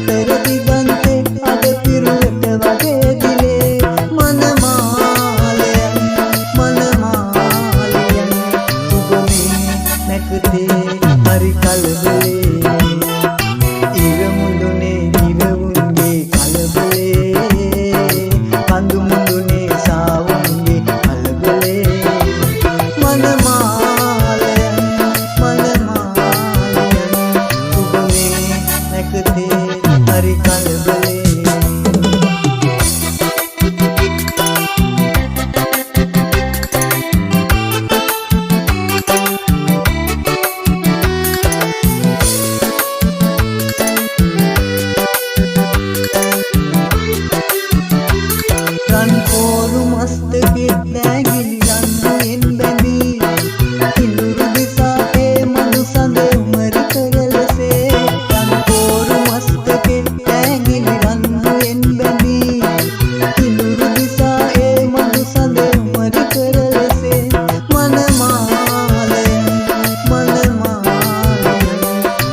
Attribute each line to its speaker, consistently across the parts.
Speaker 1: අතර දිගන්තේ අද පිරුවට වගේ දිලේ මනමාලයන් සුගමේ නැකතේ හරි කලබලේ ඉර මුදුනේ ඉරවුන්ගේ කලබලේ කඳු මුදුනේ සාවුන්ගේ කලබලේ මනමාලයන් සුගමේ නැකතේ හරි කලබලේ රන්කෝරු මස්තකේ දැගිලි රන්නුවෙන් බැඳී කිලුරු දිසා ඒ මధు සඳ උමර කරලසේ රන්කෝරු මස්තකේ දැගිලි රන්නුවෙන් බැඳී කිලුරු දිසා ඒ මధు සඳ උමර කරලසේ මනමාලයන්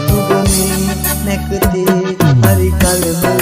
Speaker 1: සුගමේ නැකතේ හරි කලබලේ